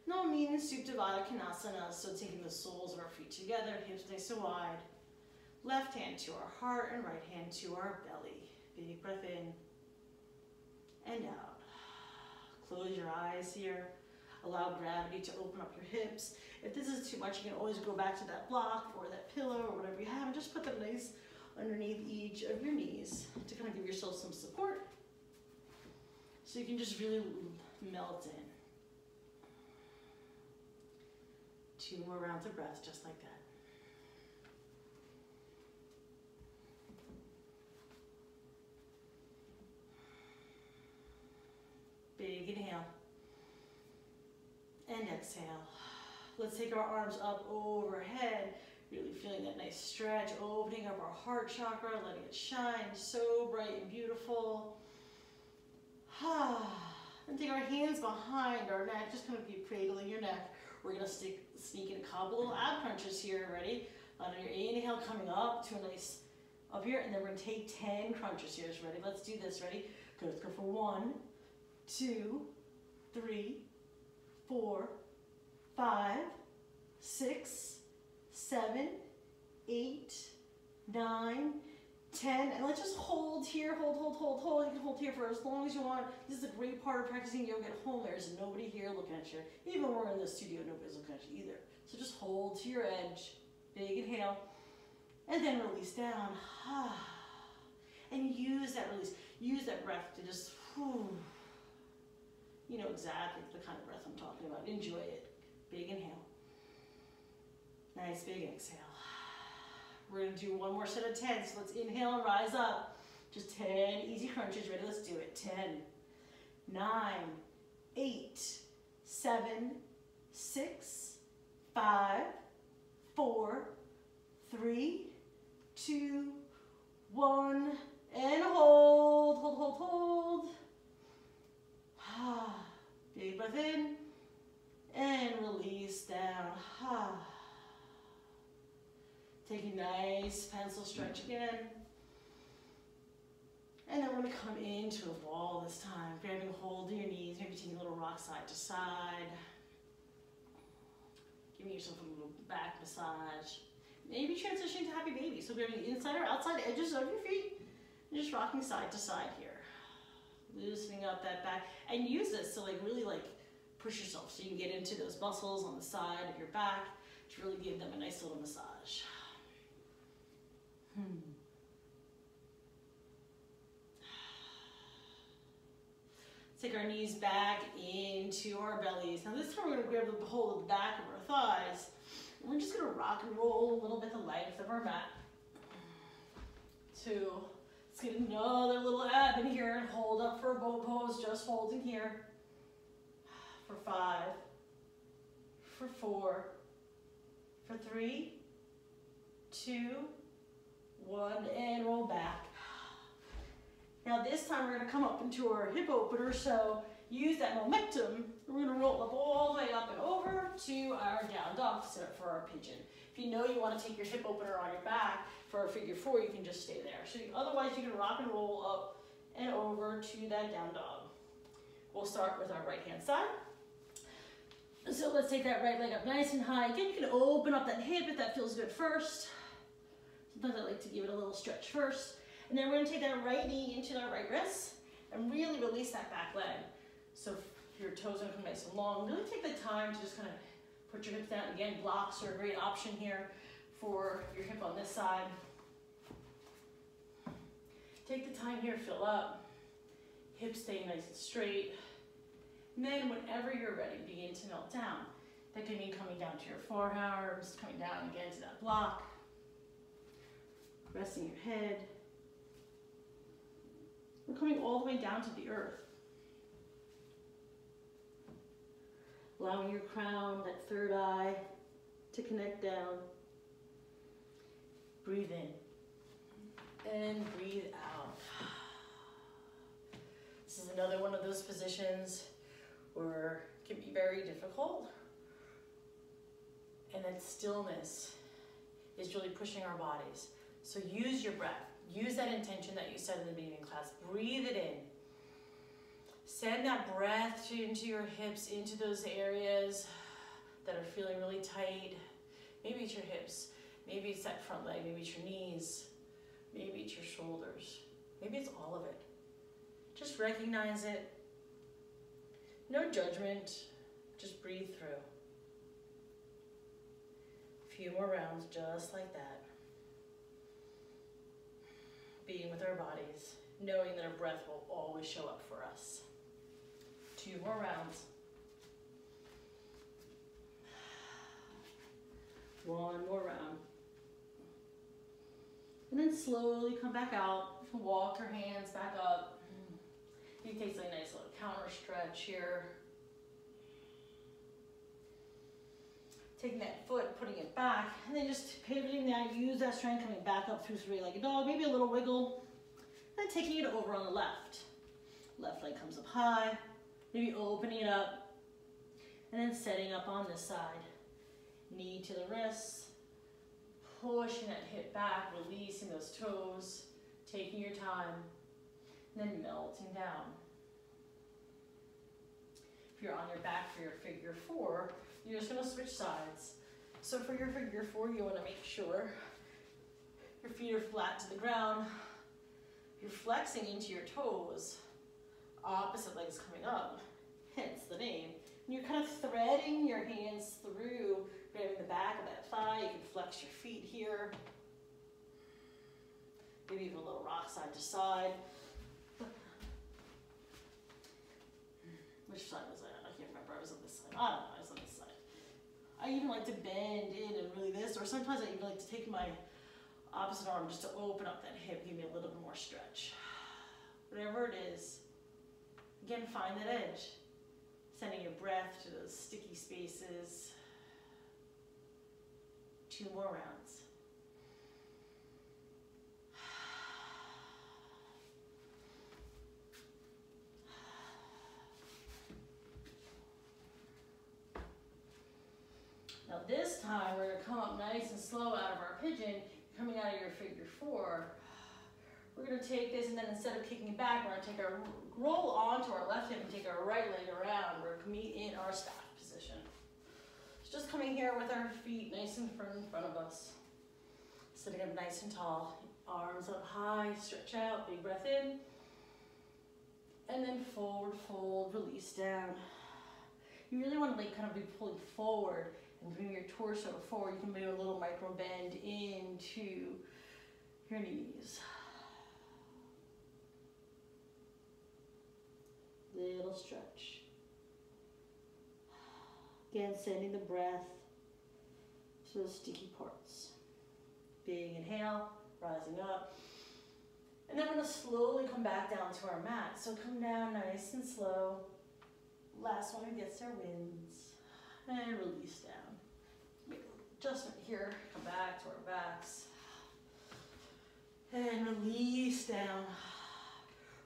No mean Supta Konasana, so taking the soles of our feet together, hips nice and wide. Left hand to our heart and right hand to our belly. Big breath in and out. Close your eyes here. Allow gravity to open up your hips. If this is too much, you can always go back to that block or that pillow or whatever you have and just put them nice underneath each of your knees to kind of give yourself some support. So you can just really melt in. 2 more rounds of breath, just like that. Big inhale. And exhale. Let's take our arms up overhead, really feeling that nice stretch, opening up our heart chakra, letting it shine so bright and beautiful. And take our hands behind our neck, just kind of keep cradling your neck. We're going to sneak in a couple little ab crunches here, ready? On your inhale, coming up to a nice, up here, and then we're going to take 10 crunches here. Ready? Let's do this, ready? Good, let's go for 1, 2, 3, 4, 5, 6, 7, 8, 9, 10, and let's just hold here, hold. You can hold here for as long as you want. This is a great part of practicing yoga at home. There's nobody here looking at you. Even when we're in the studio, nobody's looking at you either. So just hold to your edge. Big inhale, and then release down. And use that release. Use that breath to just, you know exactly the kind of breath I'm talking about. Enjoy it. Big inhale. Nice big exhale. We're going to do one more set of 10. So let's inhale and rise up. Just 10 easy crunches. Ready? Let's do it. 10, 9, 8, 7, 6, 5, 4, 3, 2, 1, and hold. Big breath in and release down. Take a nice pencil stretch again. And then we're gonna come into a ball this time, grabbing hold of your knees, maybe taking a little rock side to side. Giving yourself a little back massage. Maybe transition to happy baby. So grabbing the inside or outside edges of your feet, and just rocking side to side here. Loosening up that back, and use this to like really like push yourself so you can get into those muscles on the side of your back to really give them a nice little massage. Take our knees back into our bellies. Now this time we're going to grab the hold of the back of our thighs. And we're just going to rock and roll a little bit the length of our mat. 2. Let's get another little ab in here and hold up for a boat pose, just holding here. For 5, for 4, for 3, 2, 1, and roll back. Now this time we're going to come up into our hip opener, so use that momentum. We're going to roll up all the way up and over to our down dog to set up for our pigeon. If you know you want to take your hip opener on your back for a figure 4, you can just stay there. So otherwise you can rock and roll up and over to that down dog. We'll start with our right hand side. So let's take that right leg up nice and high. Again, you can open up that hip if that feels good first. Sometimes I like to give it a little stretch first. And then we're going to take that right knee into our right wrist and really release that back leg. So your toes are going to come nice and long. Really take the time to just kind of put your hips down. Again, blocks are a great option here for your hip on this side. Take the time here, fill up. Hips stay nice and straight. And then whenever you're ready, begin to melt down. That can mean coming down to your forearms, coming down again to that block. Resting your head. We're coming all the way down to the earth. Allowing your crown, that third eye, to connect down. Breathe in and breathe out. This is another one of those positions where it can be very difficult. And that stillness is really pushing our bodies. So use your breath. Use that intention that you said in the beginning class. Breathe it in. Send that breath into your hips, into those areas that are feeling really tight. Maybe it's your hips. Maybe it's that front leg. Maybe it's your knees. Maybe it's your shoulders. Maybe it's all of it. Just recognize it. No judgment. Just breathe through. A few more rounds just like that. Being with our bodies, knowing that our breath will always show up for us. 2 more rounds. 1 more round. And then slowly come back out. Walk your hands back up. You can take a nice little counter stretch here. Taking that foot, putting it back, and then just pivoting that, use that strength coming back up through three-legged dog, maybe a little wiggle, and then taking it over on the left. Left leg comes up high, maybe opening it up, and then setting up on this side. Knee to the wrists, pushing that hip back, releasing those toes, taking your time, and then melting down. If you're on your back for your figure 4, you're just going to switch sides. So for your figure 4, you want to make sure your feet are flat to the ground. You're flexing into your toes. Opposite legs coming up, hence the name. And you're kind of threading your hands through, grabbing the back of that thigh. You can flex your feet here. Maybe even a little rock side to side. Which side was I on? I can't remember. I was on this side. I don't know. I was on this side. I even like to bend in and really this, or sometimes I even like to take my opposite arm just to open up that hip, give me a little bit more stretch. Whatever it is, again, find that edge. Sending your breath to those sticky spaces. 2 more rounds. Now this time, we're going to come up nice and slow out of our pigeon, coming out of your figure 4. We're going to take this, and then instead of kicking it back, we're going to take our roll onto our left hip and take our right leg around. We're going to meet in our staff position. So just coming here with our feet nice in front of us. Sitting up nice and tall. Arms up high, stretch out, big breath in. And then forward fold, release down. You really want to like kind of be pulling forward and bring your torso forward. You can do a little micro bend into your knees. Little stretch. Again, sending the breath to those sticky parts. Big inhale, rising up. And then we're going to slowly come back down to our mat. So come down nice and slow. Last one who gets their wins. And release down. Make an adjustment here. Come back to our backs. And release down.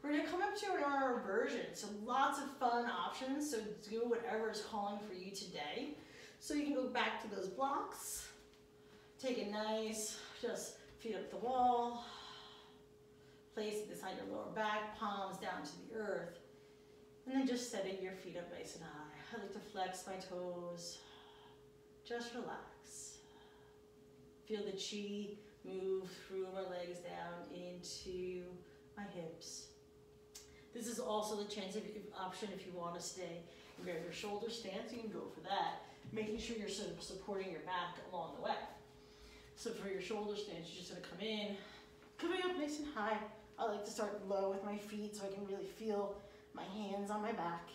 We're going to come up to our reversion. So lots of fun options. So do whatever is calling for you today. So you can go back to those blocks. Take it nice. Just feet up the wall. Place it beside your lower back, palms down to the earth. And then just setting your feet up nice and high. I like to flex my toes. Just relax. Feel the chi move through my legs down into my hips. This is also the option if you want to stay in your shoulder stance, you can go for that. Making sure you're sort of supporting your back along the way. So for your shoulder stance, you're just going to come in, coming up nice and high. I like to start low with my feet so I can really feel my hands on my back.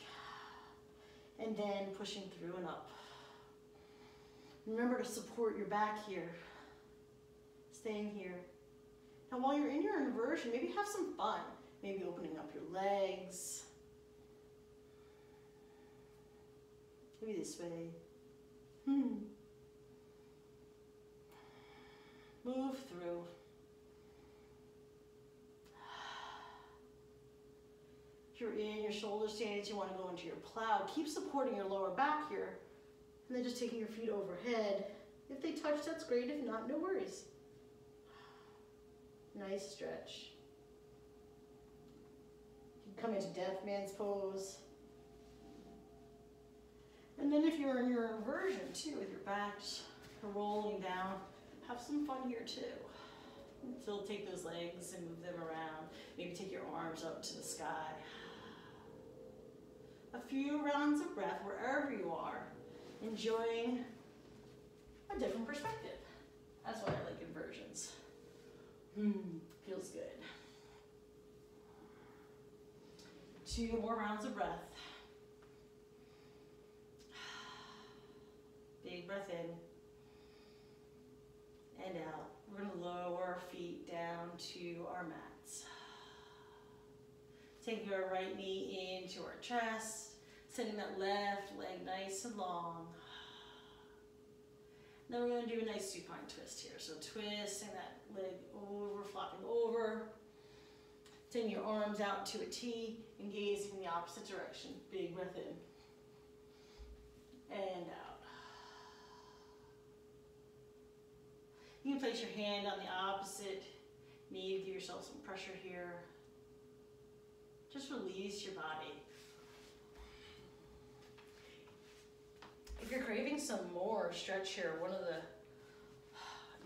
And then pushing through and up. Remember to support your back here. Staying here. Now while you're in your inversion, maybe have some fun. Maybe opening up your legs. Maybe this way. Move through. If you're in your shoulder stance, you want to go into your plow. Keep supporting your lower back here. And then just taking your feet overhead. If they touch, that's great. If not, no worries. Nice stretch. You can come into deaf man's pose. And then if you're in your inversion too, with your back rolling down, have some fun here too. So take those legs and move them around. Maybe take your arms up to the sky. A few rounds of breath wherever you are, enjoying a different perspective. That's why I like inversions. Feels good. 2 more rounds of breath. Big breath in and out. We're going to lower our feet down to our mats. Taking our right knee into our chest, sending that left leg nice and long. Then we're going to do a nice supine twist here. So twisting that leg over, flopping over. Taking your arms out to a T and gazing in the opposite direction. Big breath in and out. You can place your hand on the opposite knee to give yourself some pressure here. Just release your body. If you're craving some more stretch here, one of the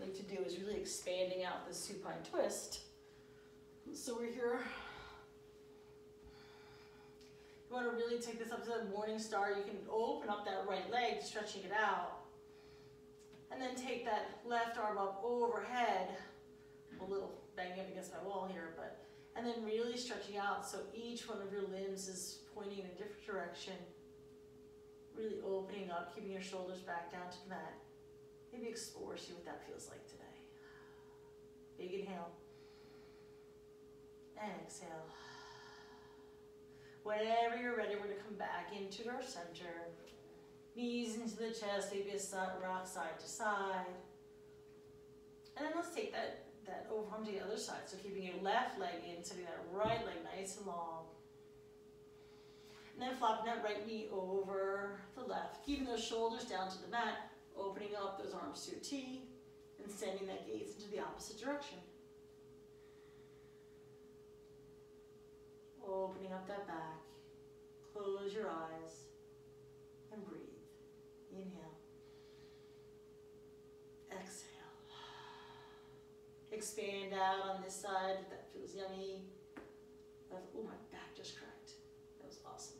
I'd like to do is really expanding out the supine twist. So we're here. You want to really take this up to the morning star. You can open up that right leg, stretching it out. And then take that left arm up overhead. I'm a little banging up against my wall here, and then really stretching out so each one of your limbs is pointing in a different direction. Really opening up, keeping your shoulders back down to the mat. Maybe explore, see what that feels like today. Big inhale. And exhale. Whenever you're ready, we're going to come back into our center. Knees into the chest, maybe a rock side to side. And then let's take that overarm to the other side. So keeping your left leg in, setting that right leg nice and long. And then flopping that right knee over the left. Keeping those shoulders down to the mat, opening up those arms to a T, and sending that gaze into the opposite direction. Opening up that back. Close your eyes and breathe. Inhale. Exhale. Expand out on this side if that feels yummy. Oh, my back just cracked. That was awesome.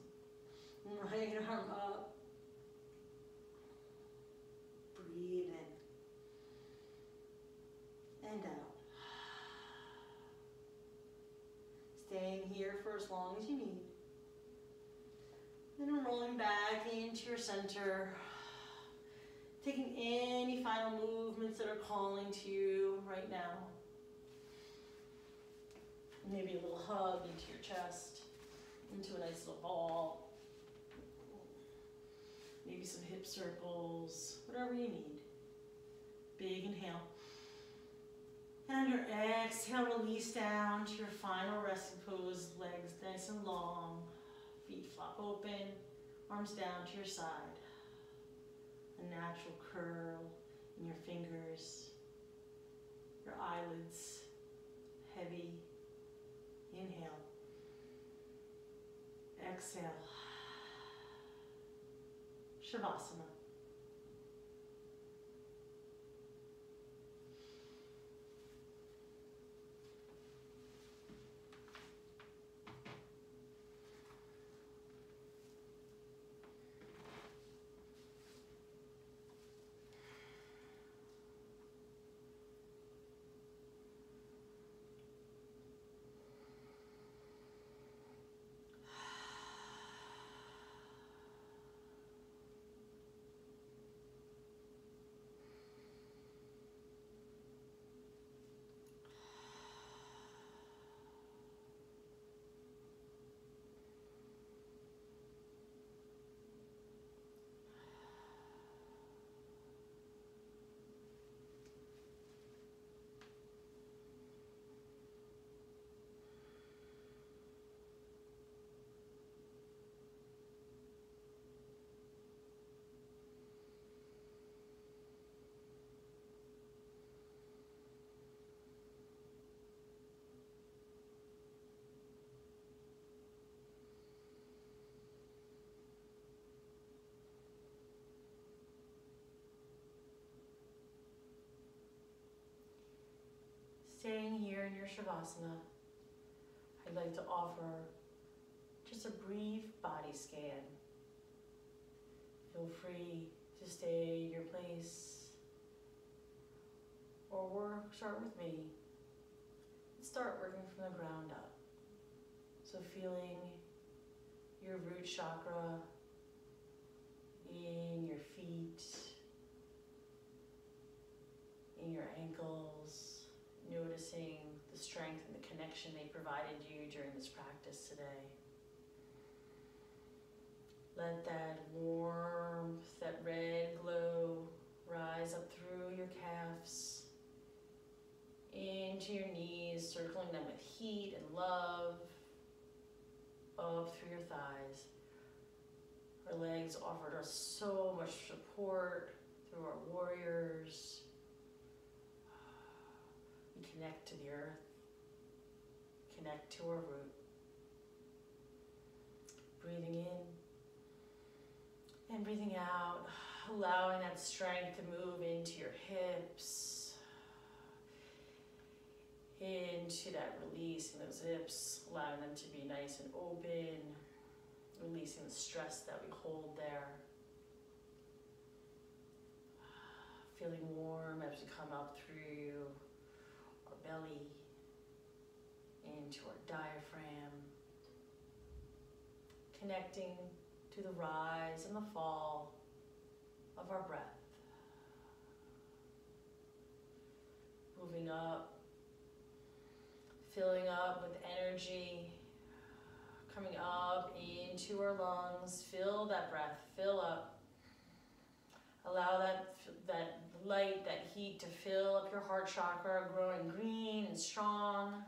Right arm up. Breathe in. And out. Staying here for as long as you need. Then rolling back into your center. Taking any final movements that are calling to you right now. Maybe a little hug into your chest, into a nice little ball. Maybe some hip circles, whatever you need. Big inhale. And on your exhale, release down to your final resting pose. Legs nice and long. Feet flop open. Arms down to your side. A natural curl in your fingers. Your eyelids heavy. Inhale. Exhale. Shavasana. Staying here in your Shavasana, I'd like to offer just a brief body scan. Feel free to stay in your place or start with me. Start working from the ground up. So feeling your root chakra in your feet, in your ankles, noticing the strength and the connection they provided you during this practice today. Let that warmth, that red glow rise up through your calves, into your knees, circling them with heat and love, up through your thighs. Our legs offered us so much support through our warriors. We connect to the earth, connect to our root. Breathing in and breathing out, allowing that strength to move into your hips, into that release in those hips, allowing them to be nice and open, releasing the stress that we hold there. Feeling warm as we come up through our belly, into our diaphragm, connecting to the rise and the fall of our breath. Moving up, filling up with energy, coming up into our lungs. Fill that breath, fill up. Allow that light, that heat to fill up your heart chakra, growing green and strong.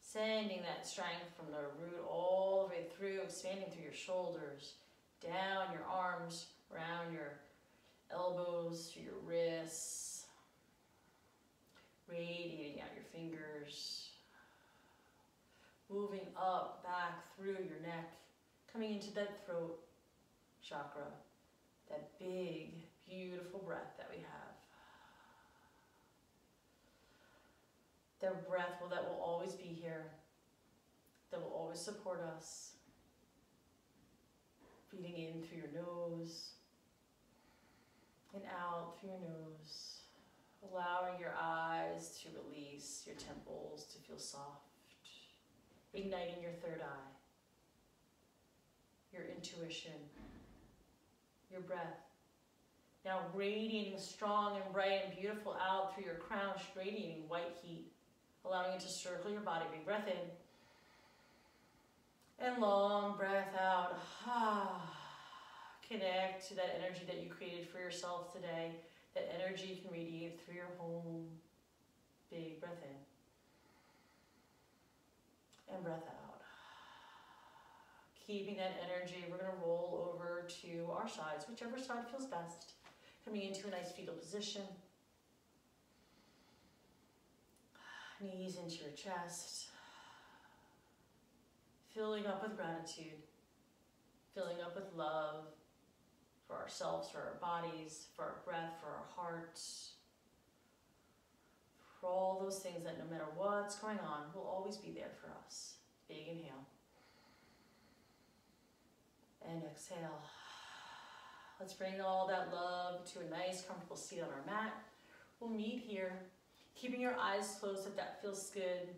Sending that strength from the root all the way through, expanding through your shoulders, down your arms, around your elbows, to your wrists, radiating out your fingers. moving up, back, through your neck, coming into that throat chakra, that big, beautiful breath that we have. That breath that will always be here, that will always support us. Breathing in through your nose and out through your nose. Allowing your eyes to release, your temples to feel soft. Igniting your third eye, your intuition, your breath. Now radiating strong and bright and beautiful out through your crown, radiating white heat, allowing it to circle your body. Big breath in. And long breath out. Connect to that energy that you created for yourself today. That energy can radiate through your home. Big breath in. And breath out. Keeping that energy, we're going to roll over to our sides, whichever side feels best. Coming into a nice fetal position. Knees into your chest. Filling up with gratitude. Filling up with love for ourselves, for our bodies, for our breath, for our hearts. For all those things that no matter what's going on, will always be there for us. Big inhale. And exhale. Let's bring all that love to a nice, comfortable seat on our mat. We'll meet here, keeping your eyes closed if that feels good.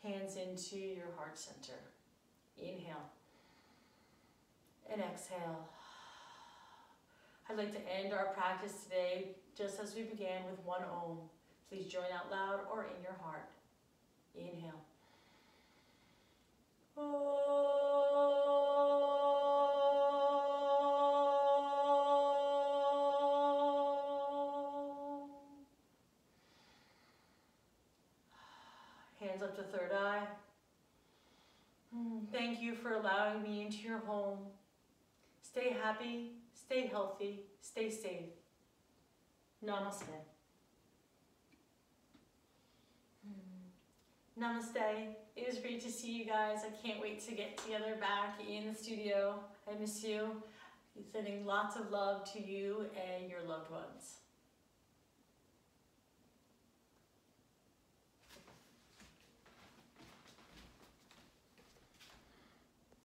Hands into your heart center. Inhale. And exhale. I'd like to end our practice today just as we began with one Om. Please join out loud or in your heart. Inhale. Hands up to third eye. Thank you for allowing me into your home. Stay happy, stay healthy, stay safe. Namaste. Namaste. It was great to see you guys. I can't wait to get together back in the studio. I miss you. Sending lots of love to you and your loved ones.